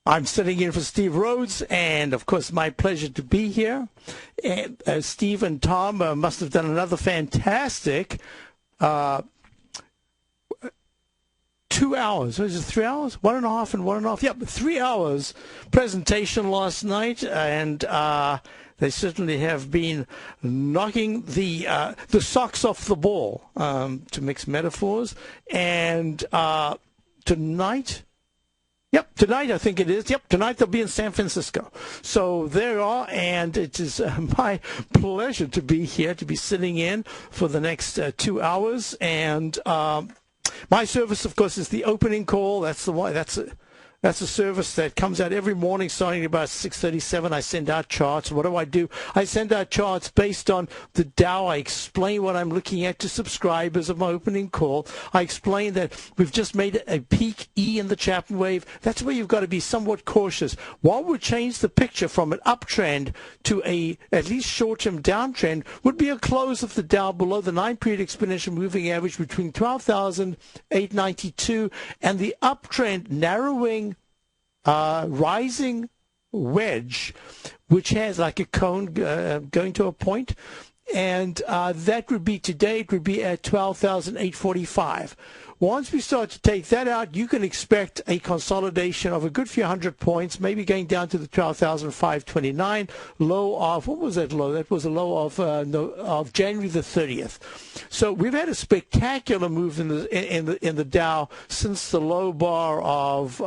I'm sitting in for Steve Rhodes, and of course, my pleasure to be here. And, Steve and Tom must have done another fantastic 2 hours. Was it 3 hours? 1.5 and 1.5. Yep, 3 hours presentation last night, and they certainly have been knocking the socks off the ball, to mix metaphors. And tonight. Yep, tonight I think it is. Yep, tonight they'll be in San Francisco. So there are, and it is my pleasure to be here, to be sitting in for the next 2 hours. And my service, of course, is the opening call. That's a service that comes out every morning starting at about 6:37. I send out charts. What do? I send out charts based on the Dow. I explain what I'm looking at to subscribers of my opening call. I explain that we've just made a peak E in the Chapman wave. That's where you've got to be somewhat cautious. What would change the picture from an uptrend to a at least short-term downtrend would be a close of the Dow below the 9-period exponential moving average between 12,892 and the uptrend narrowing rising wedge, which has like a cone going to a point, and that would be today. It would be at 12,845. Once we start to take that out, you can expect a consolidation of a good few hundred points, maybe going down to the 12,529 low of, what was that low? That was a low of January the 30th. So we've had a spectacular move in the Dow since the low bar of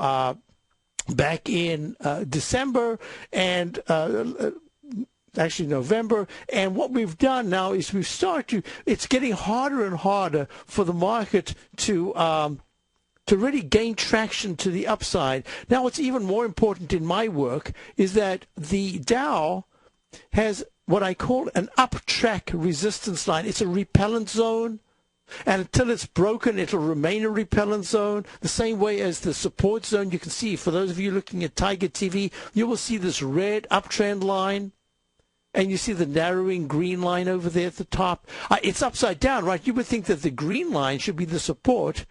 back in December and actually November. And what we've done now is it's getting harder and harder for the market to really gain traction to the upside. Now, what's even more important in my work is that the Dow has what I call an up-track resistance line. It's a repellent zone. And until it's broken, it'll remain a repellent zone, the same way as the support zone. You can see, for those of you looking at TigerTV, you will see this red uptrend line, and you see the narrowing green line over there at the top. It's upside down, right? You would think that the green line should be the support,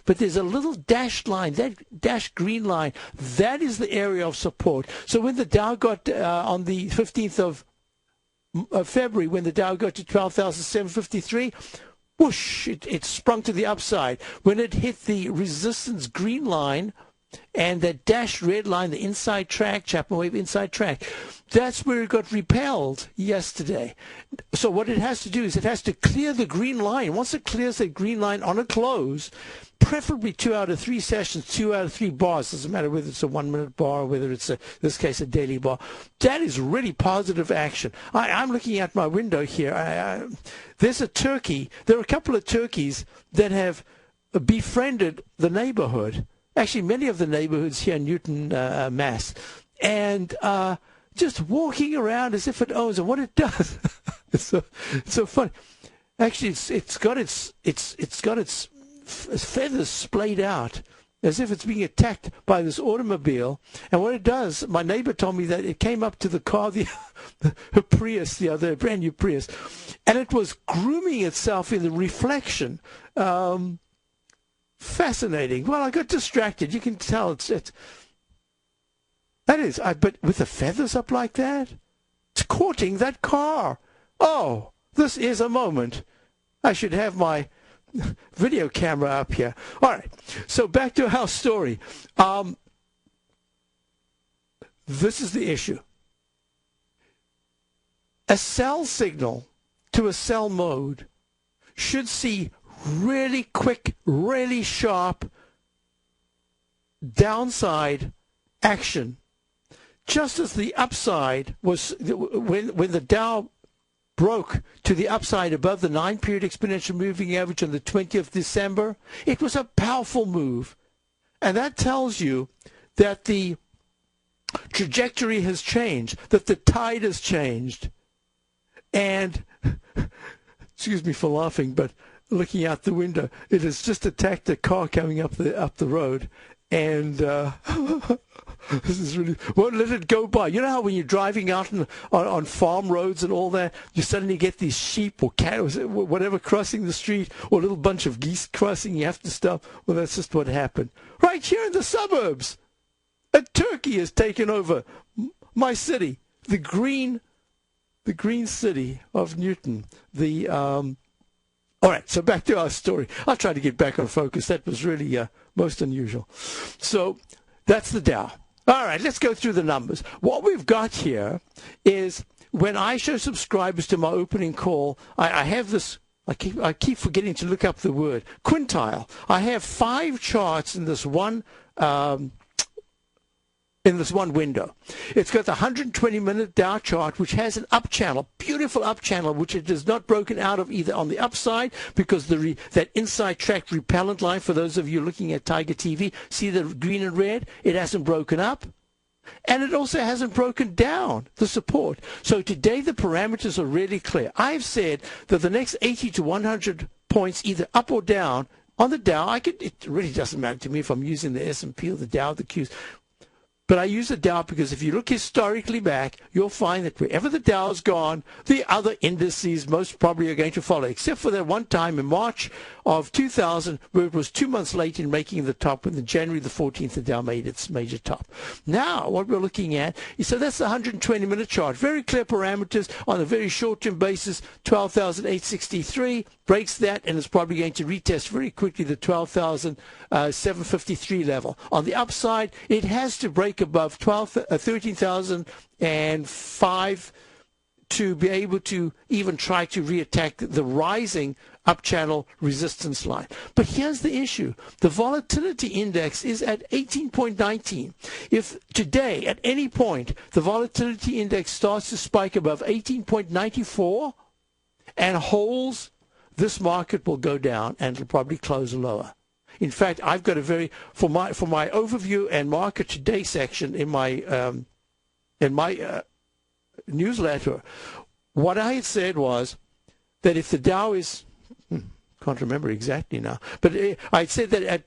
but there's a little dashed line, that dashed green line, that is the area of support. So when the Dow got, on the 15th of February, when the Dow got to 12,753, whoosh, it sprung to the upside. When it hit the resistance green line and that dashed red line, the inside track, Chapman wave inside track, that's where it got repelled yesterday. So what it has to do is it has to clear the green line. Once it clears that green line on a close, preferably 2 out of 3 sessions, 2 out of 3 bars, doesn't matter whether it's a 1-minute bar or whether it's, in this case, a daily bar. That is really positive action. I'm looking at my window here. There's a turkey. There are a couple of turkeys that have befriended the neighborhood. Actually, many of the neighborhoods here in Newton, Mass. And just walking around as if it owns them. What it does, it's so funny. Actually, it's got its feathers splayed out as if it's being attacked by this automobile. And what it does, my neighbor told me that it came up to the car, her Prius, the other brand new Prius, and it was grooming itself in the reflection. Fascinating. Well, I got distracted. You can tell but with the feathers up like that, it's courting that car. Oh, this is a moment. I should have my video camera up here. All right, so back to our story. This is the issue. A sell signal to a sell mode should see really quick, really sharp downside action. Just as the upside was when the Dow broke to the upside above the 9-period exponential moving average on the 20th of December, it was a powerful move. And that tells you that the trajectory has changed, that the tide has changed. And, excuse me for laughing, but looking out the window, it has just attacked a car coming up the road. And this is really, won't let it go by. You know how when you're driving out on farm roads and all that, you suddenly get these sheep or cows, whatever, crossing the street, or a little bunch of geese crossing, you have to stop. Well, that's just what happened. Right here in the suburbs. A turkey has taken over my city, the green city of Newton. All right, so back to our story. I'll try to get back on focus. That was really most unusual. So that's the Dow. All right, let's go through the numbers. What we've got here is when I show subscribers to my opening call, I have this, I keep forgetting to look up the word, quintile. I have 5 charts in this one window. It's got the 120-minute Dow chart, which has an up channel, beautiful up channel, which it is not broken out of either on the upside, because that inside track repellent line, for those of you looking at TigerTV, see the green and red? It hasn't broken up. And it also hasn't broken down the support. So today the parameters are really clear. I've said that the next 80 to 100 points, either up or down, on the Dow, it really doesn't matter to me if I'm using the S&P or the Dow, the Qs. But I use the Dow because if you look historically back, you'll find that wherever the Dow's gone, the other indices most probably are going to follow, except for that one time in March of 2000, where it was 2 months late in making the top, when the January the 14th, the Dow made its major top. Now, what we're looking at is, so that's the 120-minute chart. Very clear parameters on a very short-term basis. 12,863 breaks that, and is probably going to retest very quickly the 12,753 level. On the upside, it has to break above 13,005 to be able to even try to reattack the rising up channel resistance line. But here's the issue. The volatility index is at 18.19. If today, at any point, the volatility index starts to spike above 18.94 and holds, this market will go down and it'll probably close lower. In fact, I've got a for my overview and market today section in my newsletter, what I had said was that if the Dow is, can't remember exactly now, but I said that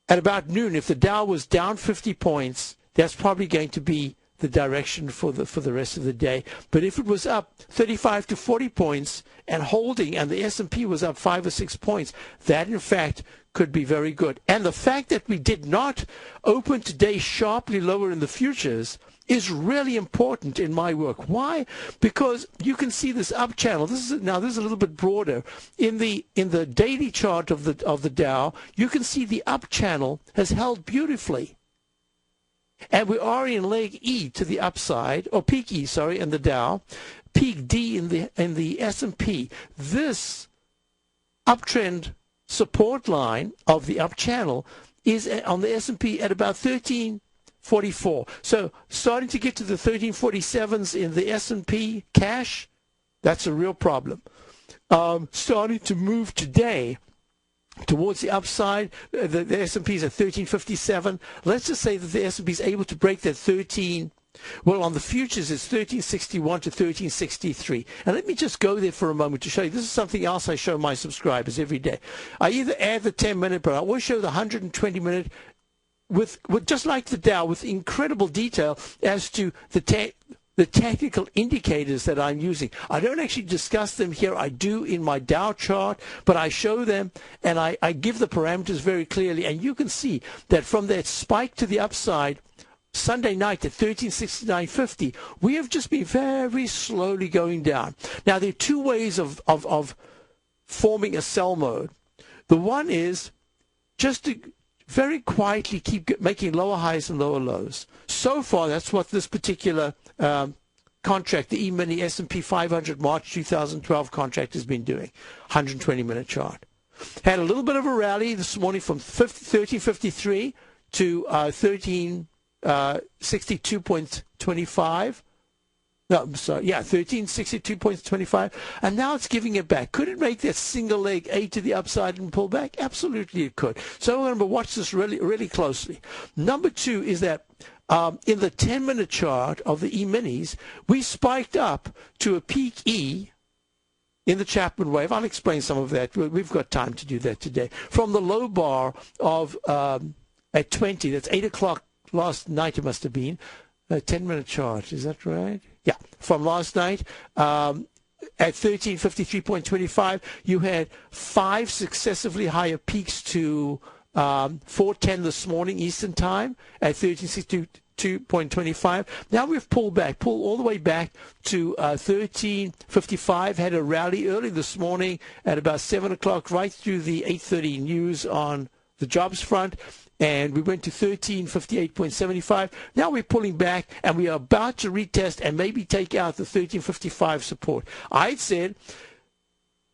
at about noon, if the Dow was down 50 points, that's probably going to be the direction for the rest of the day. But if it was up 35 to 40 points and holding, and the S&P was up 5 or 6 points, that in fact could be very good. And the fact that we did not open today sharply lower in the futures is really important in my work. Why? Because you can see this up channel. This is a little bit broader. In the daily chart of the Dow, you can see the up channel has held beautifully. And we are in leg E to the upside, or peak E, sorry, in the Dow, peak D in the S&P. This uptrend support line of the up channel is on the S&P at about 1344. So starting to get to the 1347s in the S&P cash, that's a real problem. Starting to move today towards the upside, the S&P is at 1357. Let's just say that the S&P is able to break that 13. Well, on the futures, it's 1361 to 1363. And let me just go there for a moment to show you. This is something else I show my subscribers every day. I either add the 10-minute, but I always show the 120-minute with just like the Dow, with incredible detail as to the technical indicators that I'm using. I don't actually discuss them here. I do in my Dow chart, but I show them and I give the parameters very clearly. And you can see that from that spike to the upside, Sunday night at 1369.50, we have just been very slowly going down. Now, there are two ways of forming a sell mode. The one is just to very quietly keep making lower highs and lower lows. So far, that's what this particular contract, the E-mini S&P 500 March 2012 contract, has been doing. 120-minute chart. Had a little bit of a rally this morning from 1353 to 1362.25. No, I'm sorry. Yeah, 1362.25. And now it's giving it back. Could it make that single leg A to the upside and pull back? Absolutely it could. So we're going to watch this really, really closely. Number two is that in the 10-minute chart of the E-minis, we spiked up to a peak E in the Chapman wave. I'll explain some of that. We've got time to do that today. From the low bar of at 20, that's 8 o'clock last night it must have been, a 10-minute chart. Is that right? Yeah, from last night at 1353.25, you had 5 successively higher peaks to 4:10 this morning Eastern Time at 1362.25. Now we've pulled all the way back to 1355. Had a rally early this morning at about 7 o'clock, right through the 8:30 news on the jobs front. And we went to 1358.75. Now we're pulling back, and we are about to retest and maybe take out the 1355 support. I said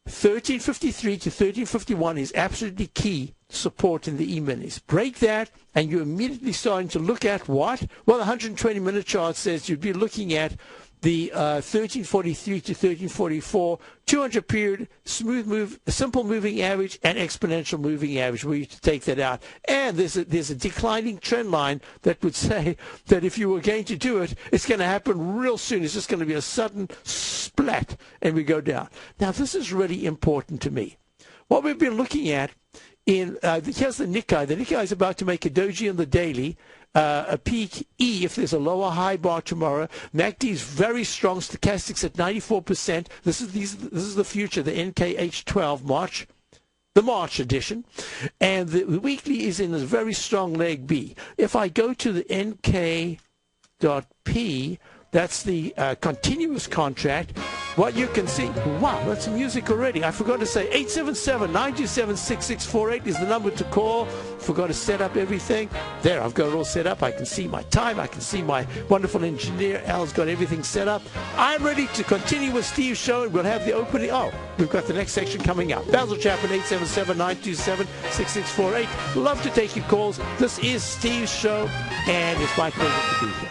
1353 to 1351 is absolutely key support in the E-minis. Break that, and you're immediately starting to look at what? Well, the 120-minute chart says you'd be looking at the 1343 to 1344, 200 period, smooth move, simple moving average, and exponential moving average, where you take that out. And there's a declining trend line that would say that if you were going to do it, it's going to happen real soon. It's just going to be a sudden splat, and we go down. Now, this is really important to me. What we've been looking at here's the Nikkei. The Nikkei is about to make a doji on the daily. A peak E if there's a lower high bar tomorrow. MACD is very strong. Stochastics at 94%. This is the future, the NKH12 March, the March edition. And the weekly is in a very strong leg B. If I go to the NK.P, that's the continuous contract. What you can see, wow, that's music already. I forgot to say 877-927-6648 is the number to call. Forgot to set up everything. There, I've got it all set up. I can see my time. I can see my wonderful engineer. Al's got everything set up. I'm ready to continue with Steve's show, and we'll have the opening. Oh, we've got the next section coming up. Basil Chapman, 877-927-6648. Love to take your calls. This is Steve's show, and it's my pleasure to be here.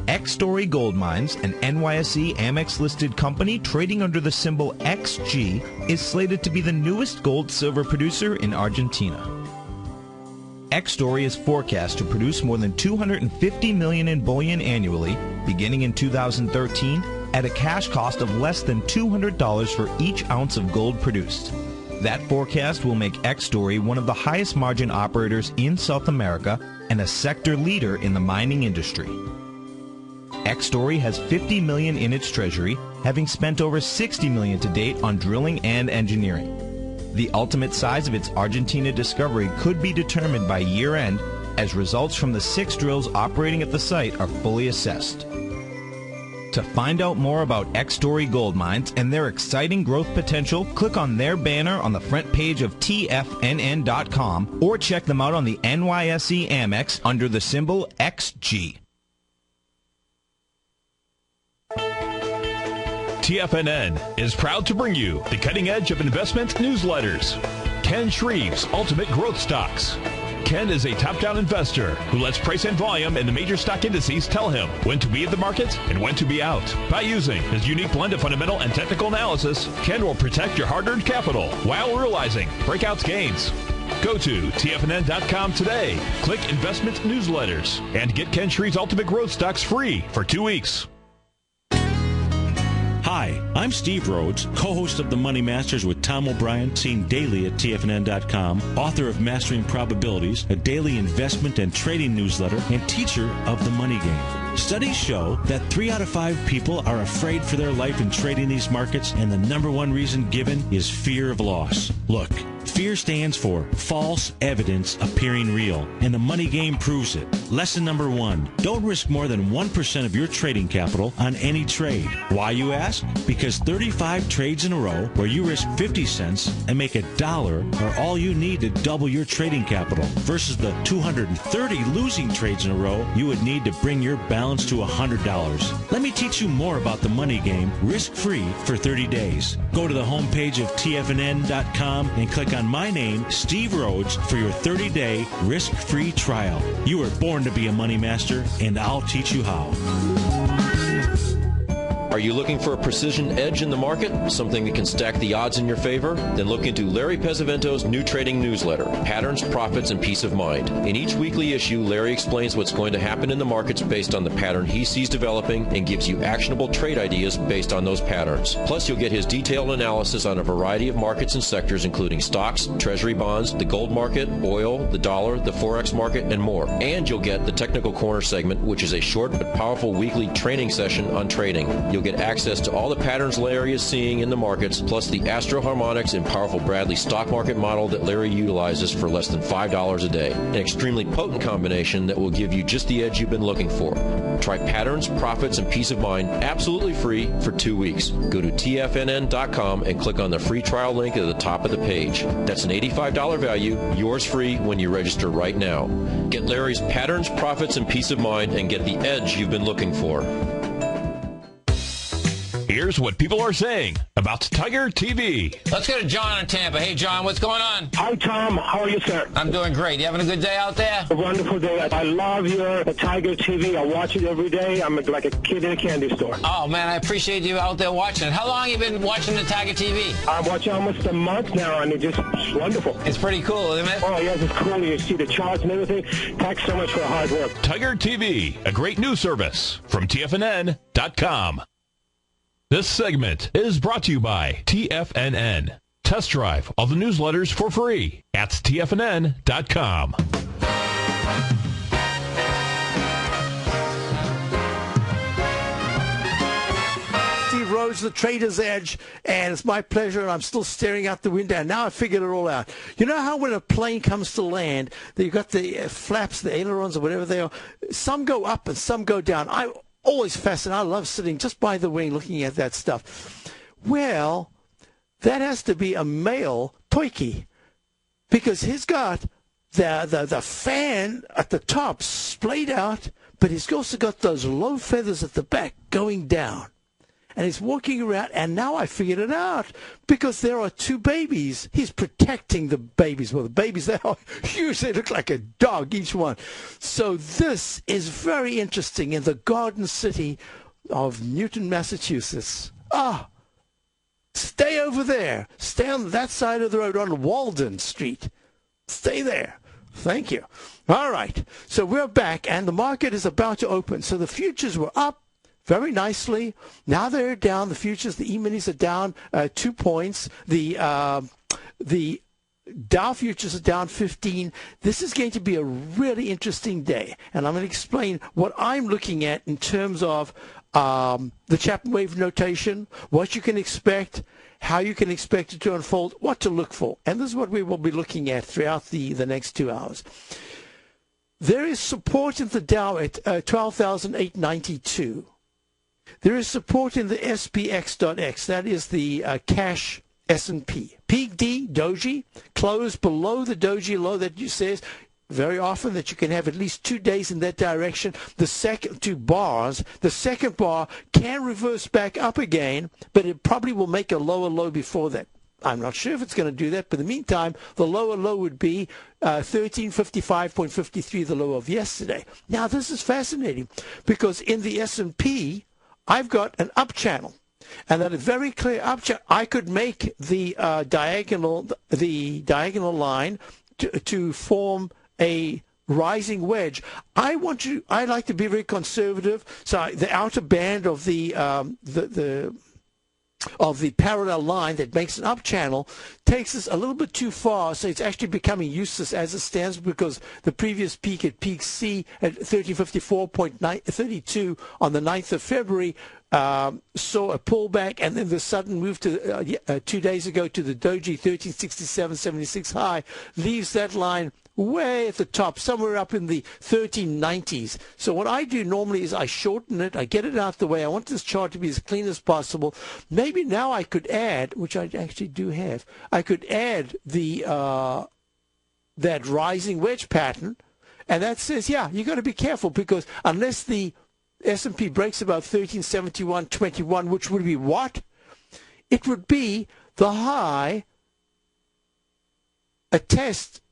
X-Story Gold Mines, an NYSE Amex-listed company trading under the symbol XG, is slated to be the newest gold-silver producer in Argentina. X-Story is forecast to produce more than $250 million in bullion annually, beginning in 2013, at a cash cost of less than $200 for each ounce of gold produced. That forecast will make X-Story one of the highest margin operators in South America and a sector leader in the mining industry. X-Story has $50 million in its treasury, having spent over $60 million to date on drilling and engineering. The ultimate size of its Argentina discovery could be determined by year-end, as results from the 6 drills operating at the site are fully assessed. To find out more about X-Story Gold Mines and their exciting growth potential, click on their banner on the front page of TFNN.com or check them out on the NYSE Amex under the symbol XG. TFNN is proud to bring you the cutting edge of investment newsletters. Ken Shreve's Ultimate Growth Stocks. Ken is a top-down investor who lets price and volume in the major stock indices tell him when to be at the market and when to be out. By using his unique blend of fundamental and technical analysis, Ken will protect your hard-earned capital while realizing breakout gains. Go to TFNN.com today, click Investment Newsletters, and get Ken Shreve's Ultimate Growth Stocks free for 2 weeks. Hi, I'm Steve Rhodes, co-host of The Money Masters with Tom O'Brien, seen daily at TFNN.com, author of Mastering Probabilities, a daily investment and trading newsletter, and teacher of the money game. Studies show that 3 out of 5 people are afraid for their life in trading these markets, and the number one reason given is fear of loss. Look, fear stands for false evidence appearing real, and the money game proves it. Lesson number 1, don't risk more than 1% of your trading capital on any trade. Why, you ask? Because 35 trades in a row where you risk 50 cents and make $1 are all you need to double your trading capital, versus the 230 losing trades in a row you would need to bring your balance to $100. Let me teach you more about the money game risk-free for 30 days. Go to the homepage of TFNN.com and click on my name, Steve Rhodes, for your 30-day risk-free trial. You were born to be a money master, and I'll teach you how. Are you looking for a precision edge in the market? Something that can stack the odds in your favor? Then look into Larry Pesavento's new trading newsletter, Patterns, Profits, and Peace of Mind. In each weekly issue, Larry explains what's going to happen in the markets based on the pattern he sees developing and gives you actionable trade ideas based on those patterns. Plus, you'll get his detailed analysis on a variety of markets and sectors, including stocks, treasury bonds, the gold market, oil, the dollar, the forex market, and more. And you'll get the Technical Corner segment, which is a short but powerful weekly training session on trading. You'll get access to all the patterns Larry is seeing in the markets, plus the Astro Harmonics and powerful Bradley stock market model that Larry utilizes for less than $5 a day. An extremely potent combination that will give you just the edge you've been looking for. Try patterns, profits, and peace of mind absolutely free for 2 weeks. Go to tfnn.com and click on the free trial link at the top of the page. That's an $85 value, yours free when you register right now. Get Larry's patterns, profits, and peace of mind and get the edge you've been looking for. Here's what people are saying about Tiger TV. Let's go to John in Tampa. Hey, John, what's going on? Hi, Tom. How are you, sir? I'm doing great. You having a good day out there? A wonderful day. I love your Tiger TV. I watch it every day. I'm like a kid in a candy store. Oh, man, I appreciate you out there watching it. How long have you been watching the Tiger TV? I'm watching almost a month now, and it's just wonderful. It's pretty cool, isn't it? Oh, yes, it's cool. You see the charts and everything. Thanks so much for the hard work. Tiger TV, a great news service from TFNN.com. This segment is brought to you by TFNN. Test drive all the newsletters for free at TFNN.com. Rhodes, the Trader's Edge, and it's my pleasure, and I'm still staring out the window, and now I figured it all out. You know how when a plane comes to land, you've got the flaps, the ailerons, or whatever they are, some go up and some go down. I'm always fascinated. I love sitting just by the wing looking at that stuff. Well, that has to be a male toiki, because he's got the fan at the top splayed out, but he's also got those low feathers at the back going down. And he's walking around, and now I figured it out, because there are two babies. He's protecting the babies. Well, the babies, they are huge. They look like a dog, each one. So this is very interesting in the Garden City of Newton, Massachusetts. Stay over there. Stay on that side of the road on Walden Street. Stay there. Thank you. All right. So we're back, and the market is about to open. So the futures were up very nicely. Now they're down. The futures, the E-minis are down 2 points. The Dow futures are down 15. This is going to be a really interesting day, and I'm going to explain what I'm looking at in terms of the Chapman wave notation, what you can expect, how you can expect it to unfold, what to look for. And this is what we will be looking at throughout the next 2 hours. There is support in the Dow at 12,892. There is support in the SPX.X. That is the cash S&P. Peak D, Doji, closed below the Doji low that says very often that you can have at least 2 days in that direction. The second 2 bars, the second bar can reverse back up again, but it probably will make a lower low before that. I'm not sure if it's going to do that, but in the meantime, the lower low would be 1355.53, the low of yesterday. Now, this is fascinating because in the S&P, I've got an up channel, and that a very clear up channel. I could make the diagonal line to form a rising wedge. I like to be very conservative. So the outer band of the parallel line that makes an up channel takes us a little bit too far, so it's actually becoming useless as it stands, because the previous peak at peak C at 1354.32 on the 9th of February saw a pullback, and then the sudden move to 2 days ago to the Doji 1367.76 high leaves that line way at the top, somewhere up in the 1390s. So what I do normally is I shorten it, I get it out the way. I want this chart to be as clean as possible. Maybe now I could add, which I actually do have, I could add the that rising wedge pattern, and that says, yeah, you got to be careful, because unless the S&P breaks about 1371.21, which would be what? It would be the high, a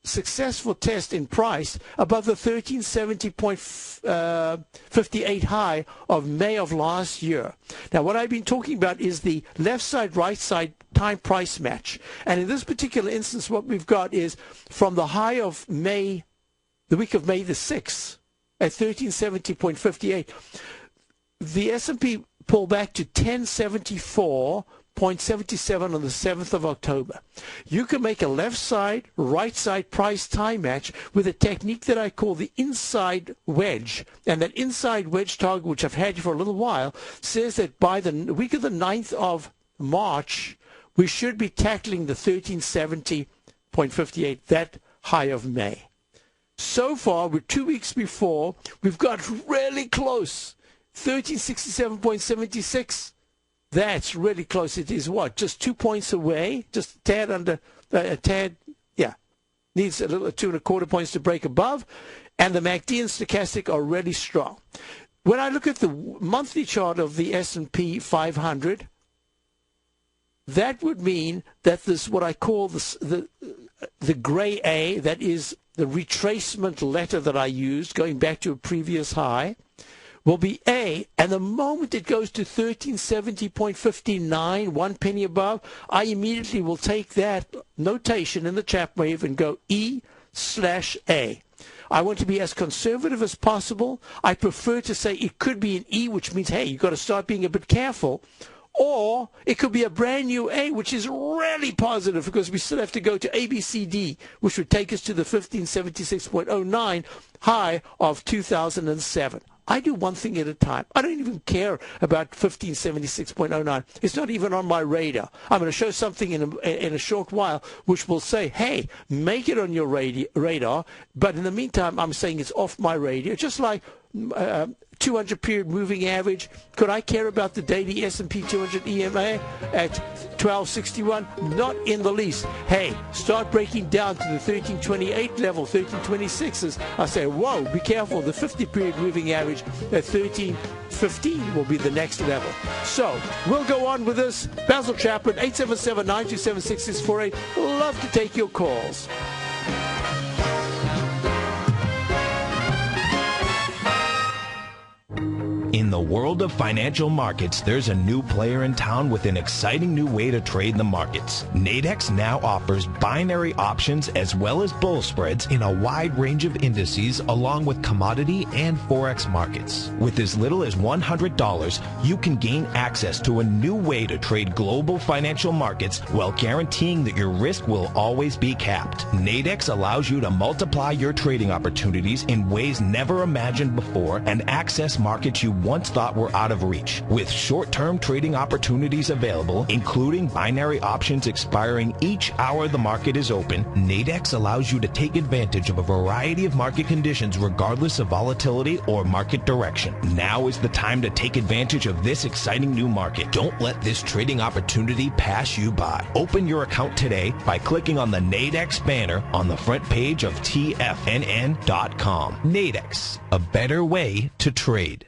successful test in price above the 1370.58 high of May of last year. Now, what I've been talking about is the left side, right side time price match. And in this particular instance, what we've got is from the high of May, the week of May the 6th, at 1370.58, the S&P pull back to 1074.77 on the 7th of October. You can make a left side, right side price time match with a technique that I call the inside wedge. And that inside wedge target, which I've had for a little while, says that by the week of the 9th of March, we should be tackling the 1370.58, that high of May. So far, we're 2 weeks before. We've got really close. 1367.76. That's really close. It is what? Just 2 points away? Just a tad under, needs a little 2.25 points to break above. And the MACD and stochastic are really strong. When I look at the monthly chart of the S&P 500, that would mean that this, what I call this, the gray A, that is the retracement letter that I used going back to a previous high, will be A, and the moment it goes to 1370.59, 1 penny above, I immediately will take that notation in the chap wave and go E/A. I want to be as conservative as possible. I prefer to say it could be an E, which means, hey, you've got to start being a bit careful. Or it could be a brand new A, which is really positive because we still have to go to ABCD, which would take us to the 1576.09 high of 2007. I do one thing at a time. I don't even care about 1576.09. It's not even on my radar. I'm going to show something in a short while which will say, hey, make it on your radar. But in the meantime, I'm saying it's off my radar. Just like 200 period moving average. Could I care about the daily S&P 200 EMA at 1261? Not in the least. Hey, start breaking down to the 1328 level, 1326s. I say, whoa, be careful. The 50 period moving average at 1315 will be the next level. So we'll go on with this. Basil Chapman, 877-927-6648. Love to take your calls. In the world of financial markets, there's a new player in town with an exciting new way to trade the markets. Nadex now offers binary options as well as bull spreads in a wide range of indices along with commodity and forex markets. With as little as $100, you can gain access to a new way to trade global financial markets while guaranteeing that your risk will always be capped. Nadex allows you to multiply your trading opportunities in ways never imagined before and access markets you once thought were out of reach. With short-term trading opportunities available, including binary options expiring each hour the market is open, Nadex allows you to take advantage of a variety of market conditions regardless of volatility or market direction. Now is the time to take advantage of this exciting new market. Don't let this trading opportunity pass you by. Open your account today by clicking on the Nadex banner on the front page of TFNN.com. Nadex, a better way to trade.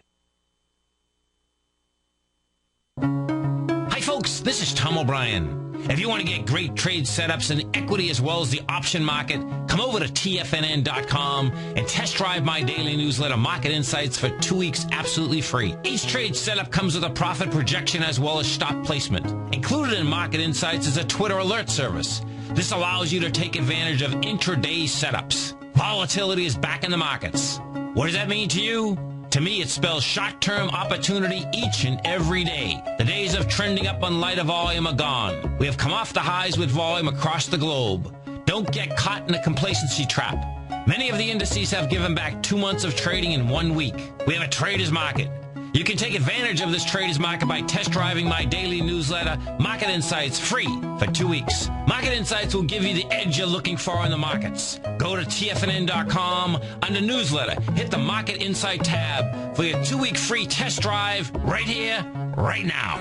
Hi folks, this is Tom O'Brien. If you want to get great trade setups in equity as well as the option market, come over to TFNN.com and test drive my daily newsletter, Market Insights, for 2 weeks absolutely free. Each trade setup comes with a profit projection as well as stop placement. Included in Market Insights is a Twitter alert service. This allows you to take advantage of intraday setups. Volatility is back in the markets. What does that mean to you? To me, it spells short-term opportunity each and every day. The days of trending up on lighter volume are gone. We have come off the highs with volume across the globe. Don't get caught in a complacency trap. Many of the indices have given back 2 months of trading in 1 week. We have a trader's market. You can take advantage of this trader's market by test driving my daily newsletter, Market Insights, free for 2 weeks. Market Insights will give you the edge you're looking for in the markets. Go to TFNN.com, under newsletter, hit the Market Insight tab for your 2-week free test drive right here, right now.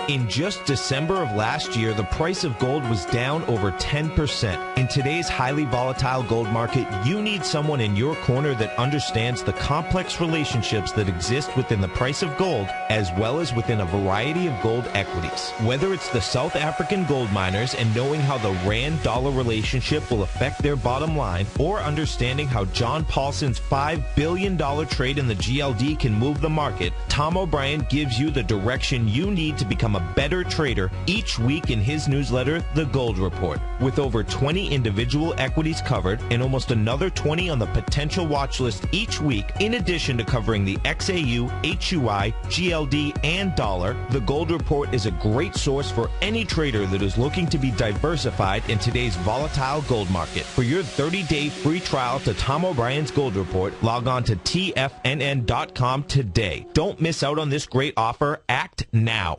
In just December of last year, the price of gold was down over 10%. In today's highly volatile gold market, you need someone in your corner that understands the complex relationships that exist within the price of gold, as well as within a variety of gold equities. Whether it's the South African gold miners and knowing how the Rand-dollar relationship will affect their bottom line, or understanding how John Paulson's $5 billion trade in the GLD can move the market, Tom O'Brien gives you the direction you need to become become a better trader each week in his newsletter, The Gold Report, with over 20 individual equities covered and almost another 20 on the potential watch list each week, in addition to covering the XAU, HUI, GLD, and dollar. The Gold Report is a great source for any trader that is looking to be diversified in today's volatile gold market. For your 30-day free trial to Tom O'Brien's Gold Report, log on to TFNN.com today. Don't miss out on this great offer. Act now.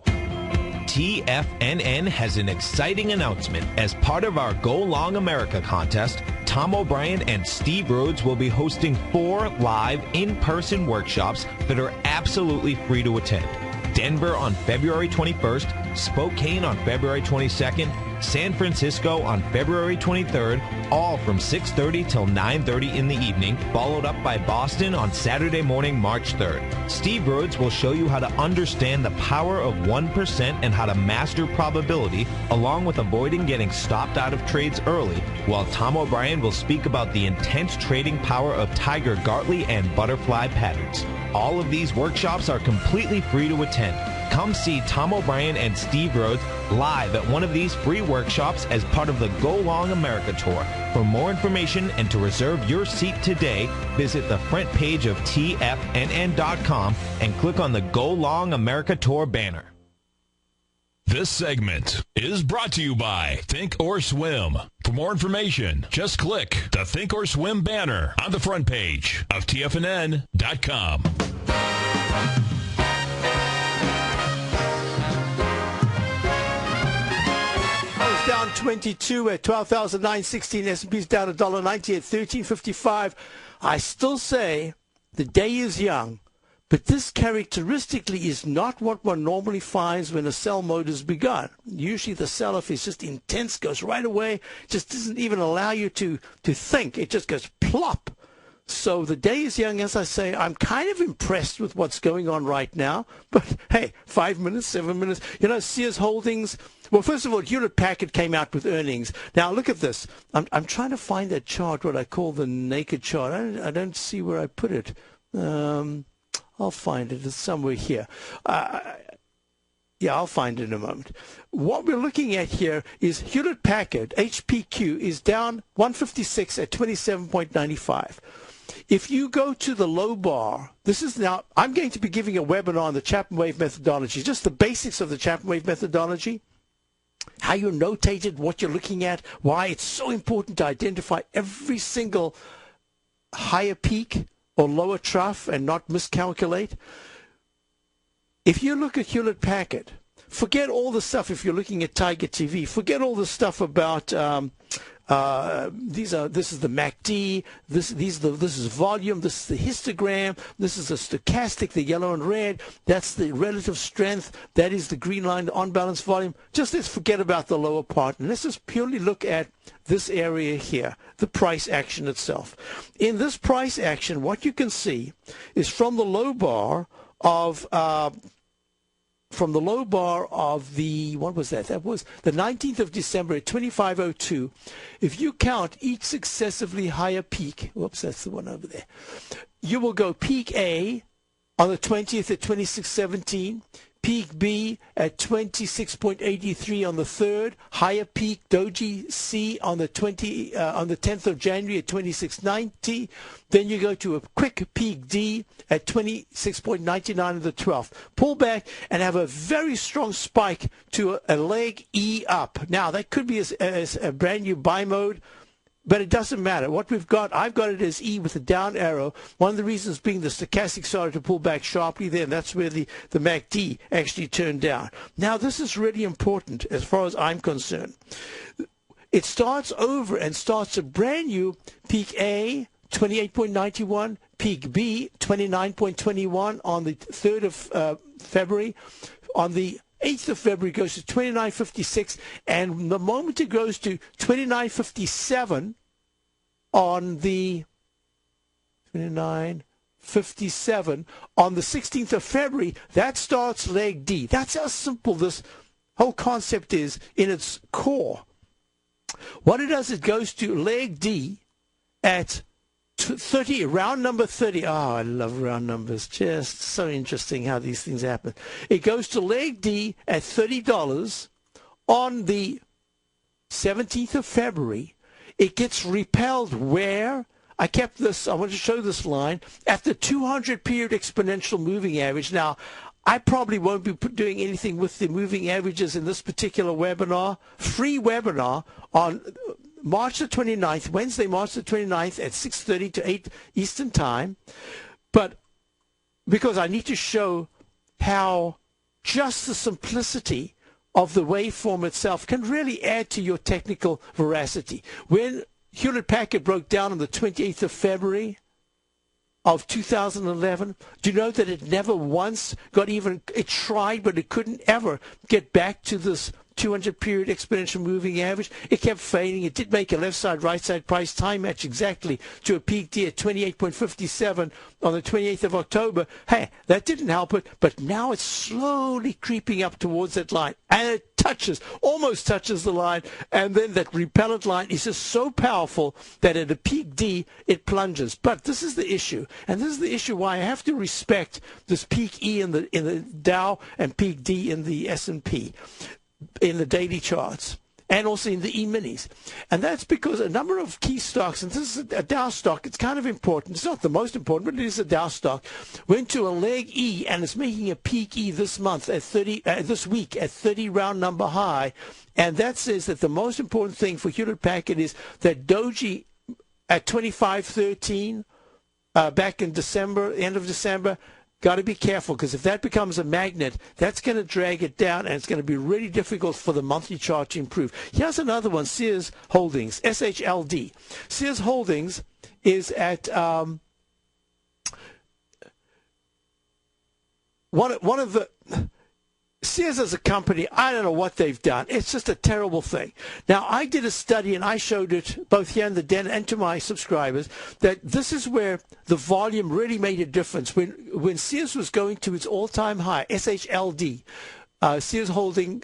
TFNN has an exciting announcement. As part of our Go Long America contest, Tom O'Brien and Steve Rhodes will be hosting 4 live in-person workshops that are absolutely free to attend. Denver on February 21st, Spokane on February 22nd, San Francisco on February 23rd, all from 6:30 till 9:30 in the evening, followed up by Boston on Saturday morning, March 3rd. Steve Rhodes will show you how to understand the power of 1% and how to master probability, along with avoiding getting stopped out of trades early, while Tom O'Brien will speak about the intense trading power of Tiger Gartley and butterfly patterns. All of these workshops are completely free to attend. Come see Tom O'Brien and Steve Rhodes live at one of these free workshops as part of the Go Long America Tour. For more information and to reserve your seat today, visit the front page of TFNN.com and click on the Go Long America Tour banner. This segment is brought to you by Think or Swim. For more information, just click the Think or Swim banner on the front page of TFNN.com. Down 22 at 12,916. S&P's down $1.90 at 13.55. I still say the day is young, but this characteristically is not what one normally finds when a sell mode has begun. Usually the sell-off is just intense, goes right away, just doesn't even allow you to think. It just goes plop. So the day is young, as I say. I'm kind of impressed with what's going on right now. But, hey, 5 minutes, 7 minutes. You know, Sears Holdings. Well, first of all, Hewlett-Packard came out with earnings. Now, look at this. I'm trying to find that chart, what I call the naked chart. I don't see where I put it. I'll find it. It's somewhere here. Yeah, I'll find it in a moment. What we're looking at here is Hewlett-Packard, HPQ, is down 156 at 27.95. If you go to the low bar, this is now, I'm going to be giving a webinar on the Chapman Wave methodology, just the basics of the Chapman Wave methodology, how you notate it, what you're looking at, why it's so important to identify every single higher peak or lower trough and not miscalculate. If you look at Hewlett-Packard, forget all the stuff if you're looking at TigerTV. Forget all the stuff about this is the MACD, this is volume, this is the histogram, this is the stochastic, the yellow and red, that's the relative strength, that is the green line, the on-balance volume. Just let's forget about the lower part, and let's just purely look at this area here, the price action itself. In this price action, what you can see is from the low bar of the, what was that? That was the 19th of December at 2502. If you count each successively higher peak, whoops, that's the one over there. You will go peak A on the 20th at 2617, peak B at 26.83 on the 3rd, higher peak Doji C on the 10th of January at 2690. Then you go to a quick peak D at 26.99 on the 12th. Pull back and have a very strong spike to a leg E up. Now, that could be as a brand new buy mode, but it doesn't matter. What we've got, I've got it as E with a down arrow. One of the reasons being the stochastic started to pull back sharply there, and that's where the MACD actually turned down. Now, this is really important as far as I'm concerned. It starts over and starts a brand new peak A, 28.91, peak B, 29.21 on the 3rd of February. On the 8th of February, goes to 29.56, and the moment it goes to 29.57 on the 29.57 on the 16th of February, that starts leg D. That's how simple this whole concept is in its core. What it does, it goes to leg D at 30, round number 30. Oh, I love round numbers. Just so interesting how these things happen. It goes to leg D at $30 on the 17th of February. It gets repelled where? I kept this, I want to show this line, at the 200 period exponential moving average. Now, I probably won't be doing anything with the moving averages in this particular webinar, free webinar on March the 29th, Wednesday, March the 29th at 6:30 to 8 Eastern Time. But because I need to show how just the simplicity of the waveform itself can really add to your technical veracity. When Hewlett-Packard broke down on the 28th of February of 2011, do you know that it never once got even, it tried, but it couldn't ever get back to this 200 period exponential moving average? It kept fading. It did make a left side, right side price time match exactly to a peak D at 28.57 on the 28th of October. Hey, that didn't help it, but now it's slowly creeping up towards that line. And it touches, almost touches the line, and then that repellent line is just so powerful that at a peak D, it plunges. But this is the issue, and this is the issue why I have to respect this peak E in the Dow and peak D in the S&P. In the daily charts and also in the E-minis. And that's because a number of key stocks, and this is a Dow stock, it's kind of important. It's not the most important, but it is a Dow stock, went to a leg E and it's making a peak E this month at 30, this week at 30 round number high. And that says that the most important thing for Hewlett-Packard is that Doji at 25.13 back in December, end of December, got to be careful, because if that becomes a magnet, that's going to drag it down, and it's going to be really difficult for the monthly chart to improve. Here's another one, Sears Holdings, SHLD. Sears Holdings is at one of the... Sears as a company, I don't know what they've done. It's just a terrible thing. Now, I did a study, and I showed it both here in the den and to my subscribers, that this is where the volume really made a difference. When Sears was going to its all-time high, SHLD, Sears Holding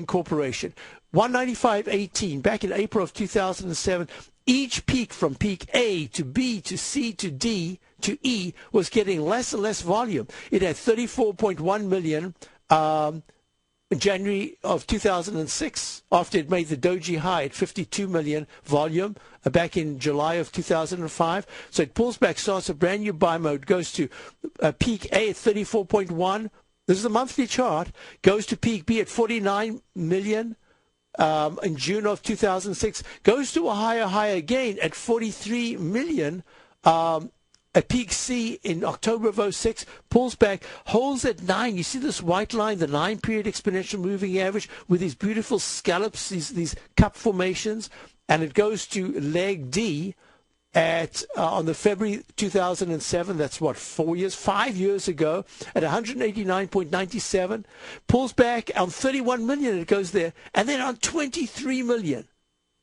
Corporation, 195.18, back in April of 2007, each peak from peak A to B to C to D to E was getting less and less volume. It had 34.1 million in January of 2006, after it made the doji high at 52 million volume back in July of 2005. So it pulls back, starts a brand new buy mode, goes to peak A at 34.1. This is the monthly chart. Goes to peak B at 49 million in June of 2006. Goes to a higher high again at 43 million. At peak C in October of 06, pulls back, holds at 9. You see this white line, the 9-period exponential moving average with these beautiful scallops, these cup formations, and it goes to leg D at on the February 2007. That's what, 5 years ago, at 189.97. Pulls back on 31 million. It goes there, and then on 23 million,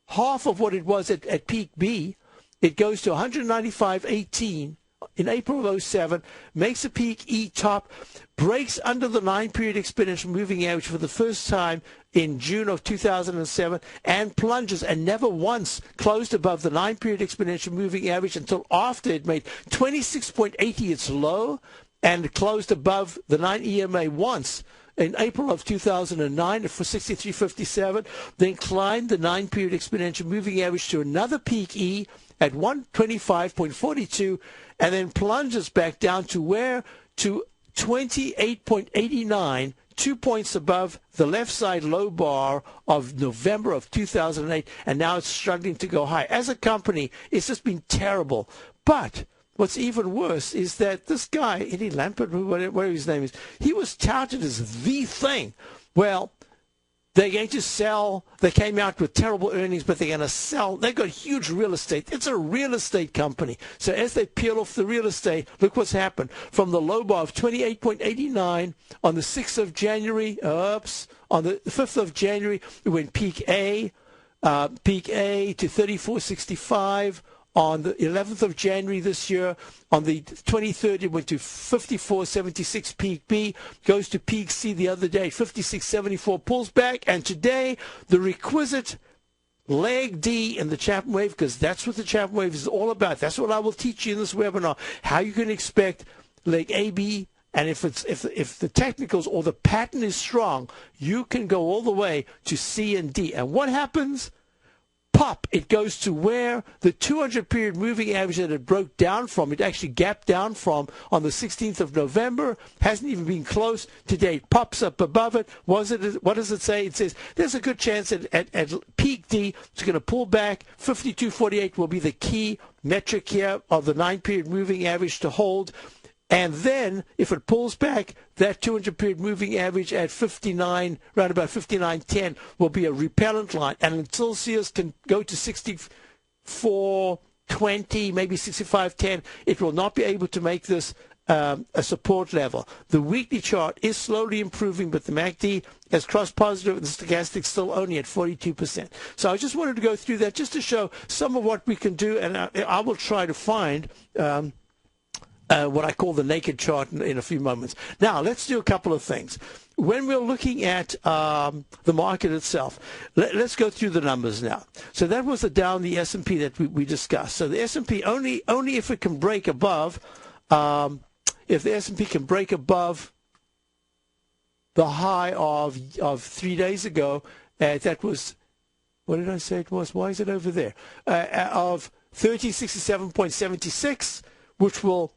half of what it was at peak B. It goes to 195.18 in April of 07, makes a peak E top, breaks under the 9-period exponential moving average for the first time in June of 2007, and plunges, and never once closed above the 9-period exponential moving average until after it made 26.80 its low, and closed above the 9 EMA once in April of 2009 for 63.57, then climbed the 9-period exponential moving average to another peak E at 125.42, and then plunges back down to where? To 28.89, 2 points above the left side low bar of November of 2008, and now it's struggling to go high. As a company, it's just been terrible. But what's even worse is that this guy, Eddie Lampert, whatever his name is, he was touted as the thing. Well, they're going to sell. They came out with terrible earnings, but they're going to sell. They've got huge real estate. It's a real estate company. So as they peel off the real estate, look what's happened. From the low bar of 28.89 on the 6th of January, on the 5th of January, it went peak A to 34.65. On the 11th of January this year, on the 23rd, it went to 54.76 peak B, goes to peak C the other day, 56.74, pulls back, and today the requisite leg D in the Chapman wave, because that's what the Chapman wave is all about. That's what I will teach you in this webinar, how you can expect leg A, B, and if the technicals or the pattern is strong, you can go all the way to C and D. And what happens? Pop, it goes to where the 200-period moving average that it broke down from, it actually gapped down from on the 16th of November, hasn't even been close today. It pops up above it. What does it say? It says there's a good chance at peak D, it's going to pull back. 52.48 will be the key metric here of the 9-period moving average to hold. And then, if it pulls back, that 200-period moving average at 59, around about 59.10, will be a repellent line. And until Sears can go to 64.20, maybe 65.10, it will not be able to make this a support level. The weekly chart is slowly improving, but the MACD has crossed positive, and the stochastic still only at 42%. So I just wanted to go through that just to show some of what we can do, and I will try to find what I call the naked chart in a few moments. Now, let's do a couple of things. When we're looking at the market itself, let's go through the numbers now. So that was the Dow and the S&P that we discussed. So the S&P, only if it can break above, if the S&P can break above the high of 3 days ago, that was, what did I say it was? Why is it over there? Of 1367.76, which will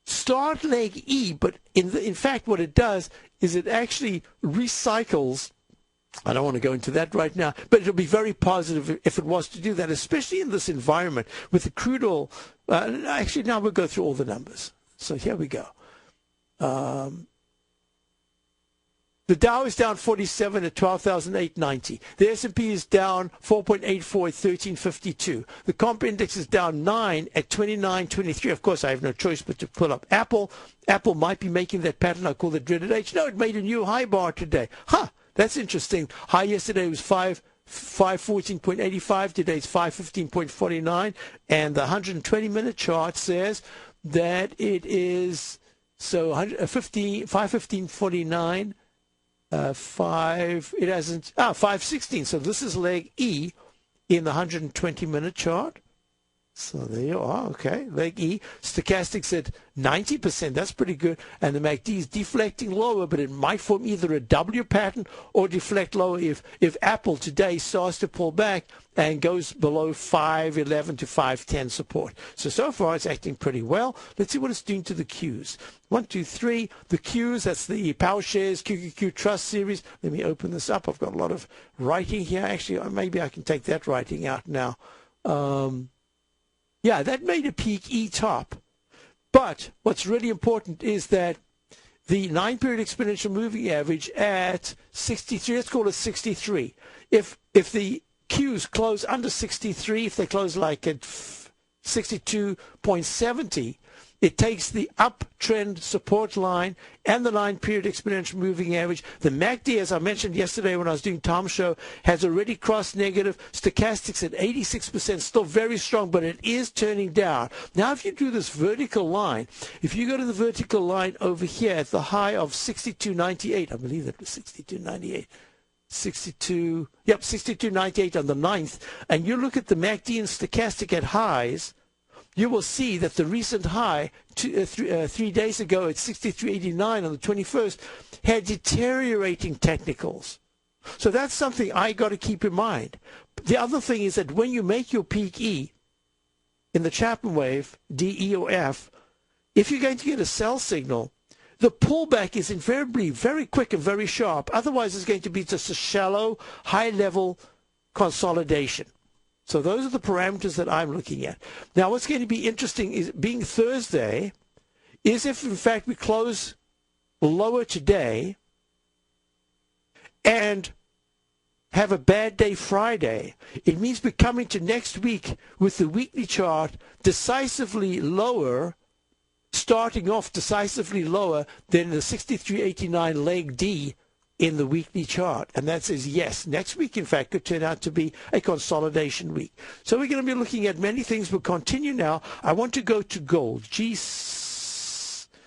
start leg E, but in fact what it does is it actually recycles. I don't want to go into that right now, but it'll be very positive if it was to do that, especially in this environment with the crude oil. Actually, now we'll go through all the numbers. So here we go. The Dow is down 47 at 12,890. The S&P is down 4.84 at 1352. The comp index is down 9 at 2923. Of course, I have no choice but to pull up Apple. Apple might be making that pattern I call the dreaded H. No, it made a new high bar today. That's interesting. High yesterday was 514.85. Today it's 515.49. And the 120-minute chart says that it is 515.49. 516. So this is leg E in the 120-minute chart. So there you are. Okay, leg E. Stochastics at 90%. That's pretty good. And the MACD is deflecting lower, but it might form either a W pattern or deflect lower if Apple today starts to pull back and goes below 511 to 510 support. So far it's acting pretty well. Let's see what it's doing to the Qs. 1, 2, 3. The Qs, that's the Power Shares QQQ Trust Series. Let me open this up. I've got a lot of writing here. Actually, maybe I can take that writing out now. Yeah, that made a peak E top. But what's really important is that the 9-period exponential moving average at 63, let's call it 63. If the Qs close under 63, if they close like at 62.70, it takes the uptrend support line and the 9-period exponential moving average. The MACD, as I mentioned yesterday when I was doing Tom's show, has already crossed negative. Stochastics at 86%, still very strong, but it is turning down. Now, if you do this vertical line, if you go to the vertical line over here at the high of 62.98, I believe that was 62.98. 62.98 on the 9th, and you look at the MACD and stochastic at highs, you will see that the recent high 3 days ago at 63.89 on the 21st had deteriorating technicals. So that's something I got to keep in mind. The other thing is that when you make your peak E in the Chapman wave, D, E, or F, if you're going to get a sell signal, the pullback is invariably very quick and very sharp. Otherwise, it's going to be just a shallow, high-level consolidation. So those are the parameters that I'm looking at. Now, what's going to be interesting is, being Thursday, is if, in fact, we close lower today and have a bad day Friday, it means we're coming to next week with the weekly chart decisively lower, starting off decisively lower than the 63.89 leg D in the weekly chart. And that says, yes, next week, in fact, could turn out to be a consolidation week. So we're going to be looking at many things. We'll continue now. I want to go to gold.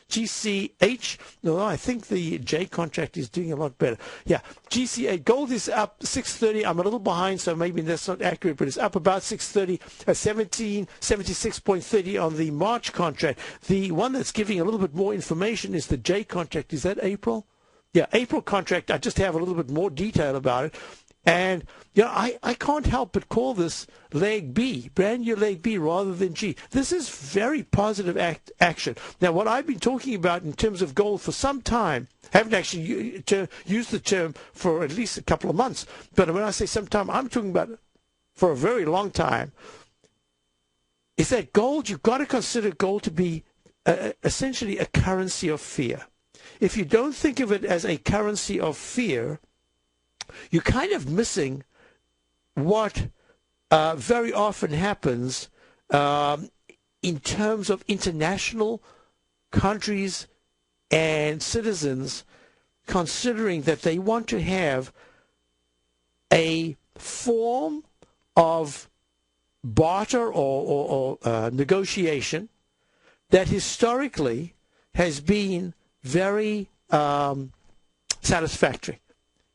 GCH. No, I think the J contract is doing a lot better. Yeah, GCH. Gold is up 630. I'm a little behind, so maybe that's not accurate, but it's up about 630, 1776.30 on the March contract. The one that's giving a little bit more information is the J contract. Is that April? Yeah, April contract. I just have a little bit more detail about it. And, I can't help but call this leg B, brand new leg B rather than G. This is very positive action. Now, what I've been talking about in terms of gold for some time, haven't actually used the term for at least a couple of months, but when I say some time, I'm talking about for a very long time, is that gold, you've got to consider gold to be essentially a currency of fear. If you don't think of it as a currency of fear, you're kind of missing what very often happens in terms of international countries and citizens considering that they want to have a form of barter or negotiation that historically has been very satisfactory.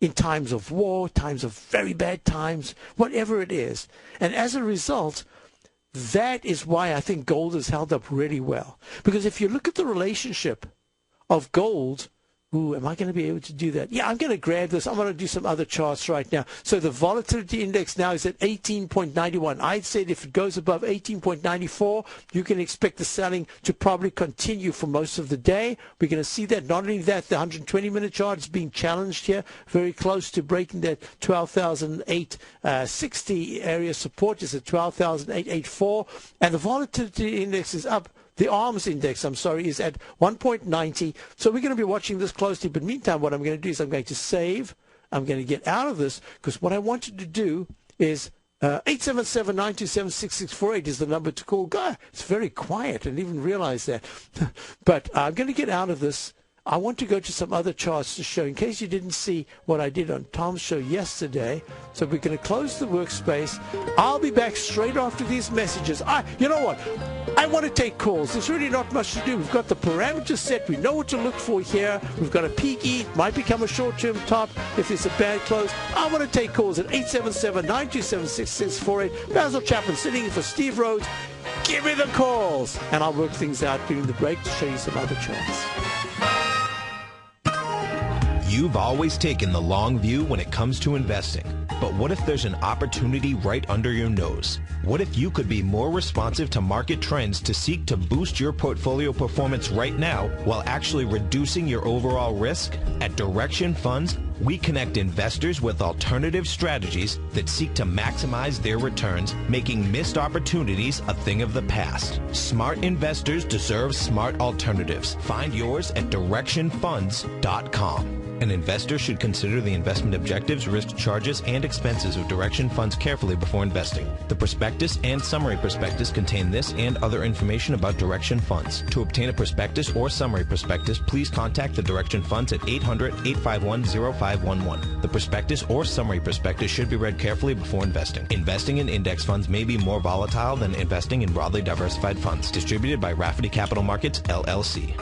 In times of war, times of very bad times, whatever it is. And as a result, that is why I think gold has held up really well. Because if you look at the relationship of gold, am I going to be able to do that? Yeah, I'm going to grab this. I'm going to do some other charts right now. So the volatility index now is at 18.91. I'd said if it goes above 18.94, you can expect the selling to probably continue for most of the day. We're going to see that. Not only that, the 120-minute chart is being challenged here, very close to breaking that 12,860 area support. Is at 12,884. And the volatility index is up. The ARMS index, is at 1.90. So we're going to be watching this closely. But meantime, what I'm going to do is I'm going to save. I'm going to get out of this because what I wanted to do is 877-927-6648 is the number to call. God, it's very quiet. I didn't even realize that. But I'm going to get out of this. I want to go to some other charts to show in case you didn't see what I did on Tom's show yesterday. So we're going to close the workspace. I'll be back straight after these messages. You know what? I want to take calls. There's really not much to do. We've got the parameters set. We know what to look for here. We've got a peak E. Might become a short-term top if it's a bad close. I want to take calls at 877-927-6648. Basil Chapman sitting in for Steve Rhodes. Give me the calls. And I'll work things out during the break to show you some other charts. You've always taken the long view when it comes to investing. But what if there's an opportunity right under your nose? What if you could be more responsive to market trends to seek to boost your portfolio performance right now while actually reducing your overall risk? At Direction Funds, we connect investors with alternative strategies that seek to maximize their returns, making missed opportunities a thing of the past. Smart investors deserve smart alternatives. Find yours at directionfunds.com. An investor should consider the investment objectives, risk charges, and expenses of Direction Funds carefully before investing. The prospectus and summary prospectus contain this and other information about Direction Funds. To obtain a prospectus or summary prospectus, please contact the Direction Funds at 800-851-0511. The prospectus or summary prospectus should be read carefully before investing. Investing in index funds may be more volatile than investing in broadly diversified funds. Distributed by Rafferty Capital Markets, LLC.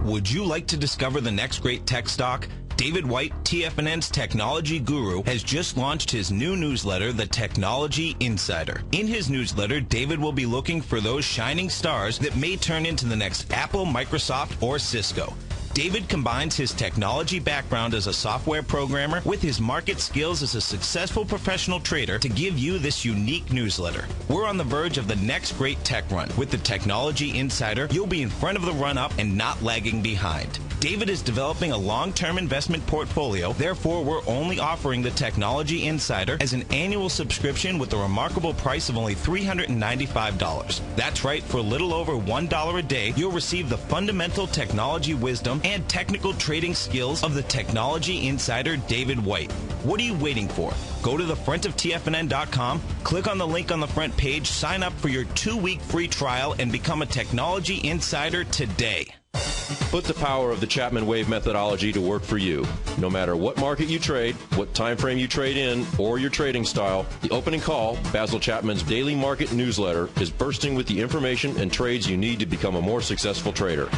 Would you like to discover the next great tech stock? David White, TFNN's technology guru, has just launched his new newsletter, The Technology Insider. In his newsletter, David will be looking for those shining stars that may turn into the next Apple, Microsoft, or Cisco. David combines his technology background as a software programmer with his market skills as a successful professional trader to give you this unique newsletter. We're on the verge of the next great tech run. With the Technology Insider, you'll be in front of the run-up and not lagging behind. David is developing a long-term investment portfolio, therefore we're only offering the Technology Insider as an annual subscription with a remarkable price of only $395. That's right, for a little over $1 a day, you'll receive the fundamental technology wisdom and technical trading skills of the Technology Insider David White. What are you waiting for? Go to the front of TFNN.com, click on the link on the front page, sign up for your 2-week free trial, and become a Technology Insider today. Put the power of the Chapman Wave methodology to work for you. No matter what market you trade, what time frame you trade in, or your trading style, the Opening Call, Basil Chapman's daily market newsletter, is bursting with the information and trades you need to become a more successful trader.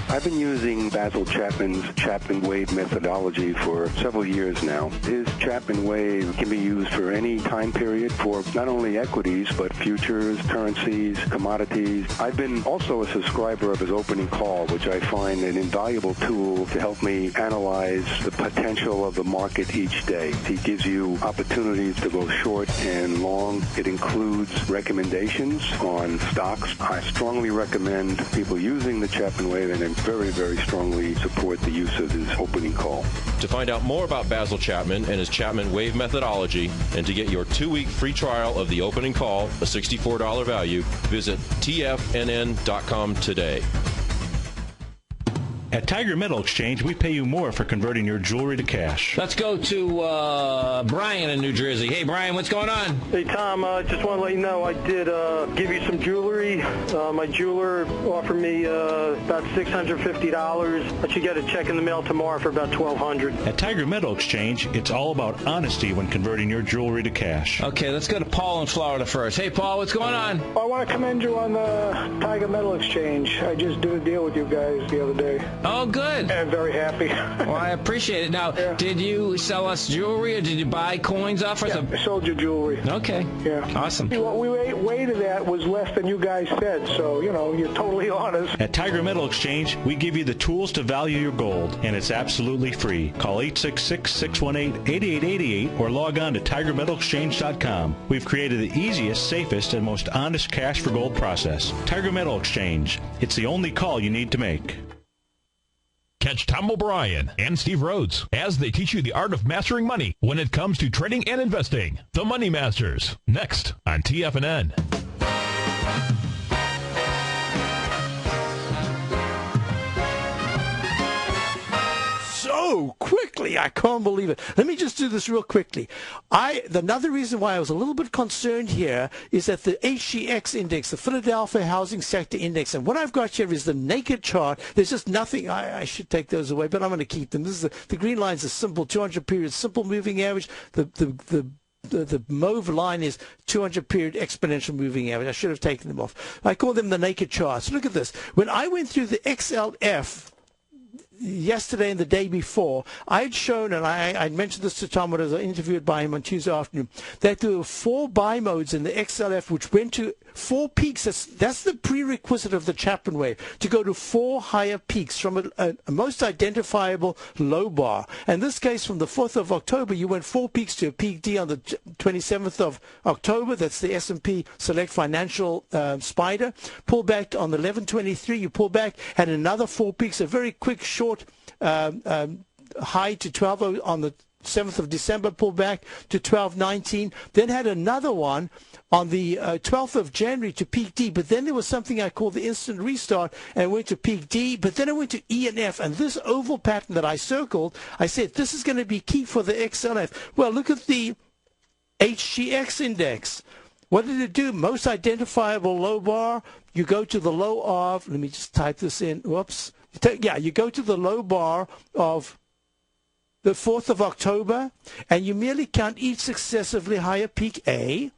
I've been using Basil Chapman's Chapman Wave methodology for several years now. His Chapman Wave can be used for any time period for not only equities, but futures, currencies, commodities. I've been also a subscriber of his Opening Call, which I find an invaluable tool to help me analyze the potential of the market each day. He gives you opportunities to go short and long. It includes recommendations on stocks. I strongly recommend people using the Chapman Wave, and I very, very strongly support the use of his Opening Call. To find out more about Basil Chapman and his Chapman Wave methodology, and to get your 2-week free trial of the Opening Call, a $64 value, visit tfnn.com today. At Tiger Metal Exchange, we pay you more for converting your jewelry to cash. Let's go to Brian in New Jersey. Hey, Brian, what's going on? Hey, Tom, I just want to let you know I did give you some jewelry. My jeweler offered me about $650. I should get a check in the mail tomorrow for about $1,200. At Tiger Metal Exchange, it's all about honesty when converting your jewelry to cash. Okay, let's go to Paul in Florida first. Hey, Paul, what's going on? I want to commend you on the Tiger Metal Exchange. I just did a deal with you guys the other day. Oh, good. I'm very happy. Well, I appreciate it. Now, Did you sell us jewelry or did you buy coins off us? Yeah, I sold you jewelry. Okay. Yeah. Awesome. What we weighted at was less than you guys said, so, you're totally honest. At Tiger Metal Exchange, we give you the tools to value your gold, and it's absolutely free. Call 866-618-8888 or log on to TigerMetalExchange.com. We've created the easiest, safest, and most honest cash for gold process. Tiger Metal Exchange. It's the only call you need to make. Catch Tom O'Brien and Steve Rhodes as they teach you the art of mastering money when it comes to trading and investing. The Money Masters, next on TFNN. So quickly, I can't believe it. Let me just do this real quickly. Another reason why I was a little bit concerned here is that the HGX index, the Philadelphia Housing Sector Index, and what I've got here is the naked chart. There's just nothing. I should take those away, but I'm going to keep them. This is the green line's a simple 200 period simple moving average. The mauve line is 200 period exponential moving average. I should have taken them off. I call them the naked charts. Look at this. When I went through the XLF yesterday and the day before, I had shown, and I mentioned this to Tom when I was interviewed by him on Tuesday afternoon, that there were 4 buy modes in the XLF which went to 4 peaks. That's the prerequisite of the Chapman Wave, to go to 4 higher peaks from a most identifiable low bar. In this case, from the 4th of October, you went 4 peaks to a peak D on the 27th of October. That's the S&P Select Financial Spider. Pull back on the 11/23. You pull back, had another 4 peaks, a very quick, short high to 12 on the 7th of December, pulled back to 12.19, then had another one on the 12th of January to peak D, but then there was something I call the instant restart, and it went to peak D, but then it went to E and F, and this oval pattern that I circled, I said this is going to be key for the XLF. Well, look at the HGX index. What did it do? Most identifiable low bar, you go to the low of, let me just type this in, whoops. You go to the low bar of the 4th of October, and you merely count each successively higher peak A,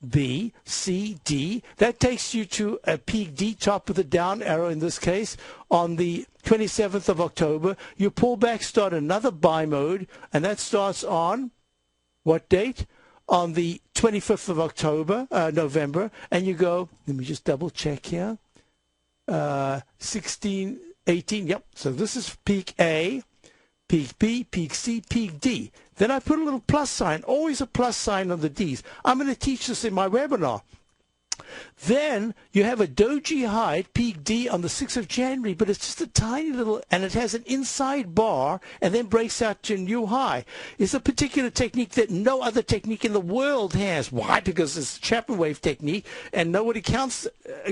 B, C, D. That takes you to a peak D, top with a down arrow in this case, on the 27th of October. You pull back, start another buy mode, and that starts on what date? On the 25th of November, and you go, let me just double check here, 18, yep. So this is peak A, peak B, peak C, peak D. Then I put a little plus sign, always a plus sign on the Ds. I'm going to teach this in my webinar. Then you have a doji high at peak D on the 6th of January, but it's just a tiny little, and it has an inside bar and then breaks out to a new high. It's a particular technique that no other technique in the world has. Why? Because it's a Chapman Wave technique, and nobody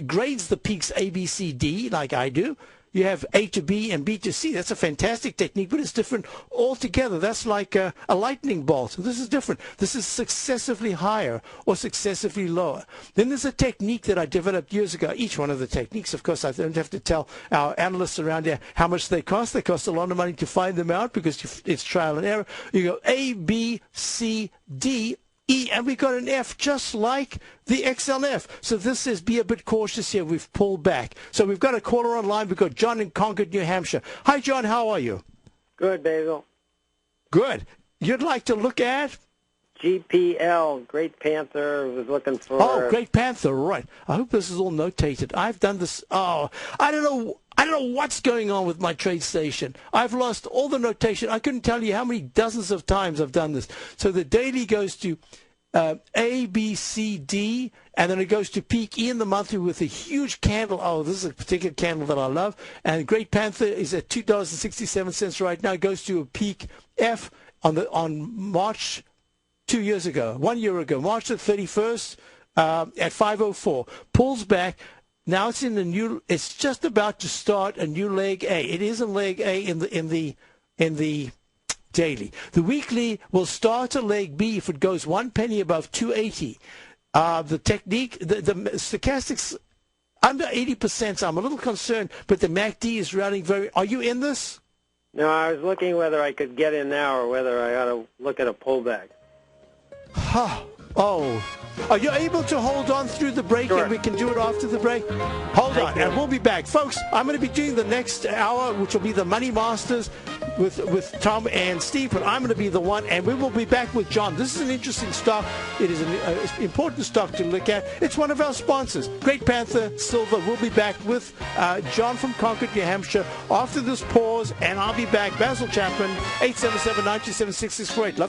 grades the peaks A, B, C, D like I do. you have A to B and B to C. That's a fantastic technique, but it's different altogether. That's like a lightning bolt. This is different. This is successively higher or successively lower. Then there's a technique that I developed years ago. Each one of the techniques, of course, I don't have to tell our analysts around here how much they cost. They cost a lot of money to find them out because it's trial and error. You go A, B, C, D, E, and we got an F just like the XLF. So this says be a bit cautious here. We've pulled back. So we've got a caller online. We've got John in Concord, New Hampshire. Hi, John. How are you? Good, Basil. Good. You'd like to look at? GPL, Great Panther, was looking for... Oh, Great Panther, right. I hope this is all notated. I've done this... Oh, I don't know what's going on with my trade station. I've lost all the notation. I couldn't tell you how many dozens of times I've done this. So the daily goes to A, B, C, D, and then it goes to peak E in the monthly with a huge candle. Oh, this is a particular candle that I love. And Great Panther is at $2.67 right now. It goes to a peak F on March 2 years ago, 1 year ago, March the 31st at 5:04. Pulls back. Now it's in the new. It's just about to start a new leg A. It is in leg A in the daily. The weekly will start a leg B if it goes 1 penny above 280. The technique, the stochastics under 80%. So I'm a little concerned, but the MACD is running very. Are you in this? No, I was looking whether I could get in now or whether I ought to look at a pullback. Oh, are you able to hold on through the break? Sure. And we can do it after the break? Hold on, and we'll be back. Folks, I'm going to be doing the next hour, which will be the Money Masters with Tom and Steve, but I'm going to be the one, and we will be back with John. This is an interesting stock. It is an important stock to look at. It's one of our sponsors, Great Panther Silver. We'll be back with John from Concord, New Hampshire, after this pause, and I'll be back. Basil Chapman, 877-927-6648.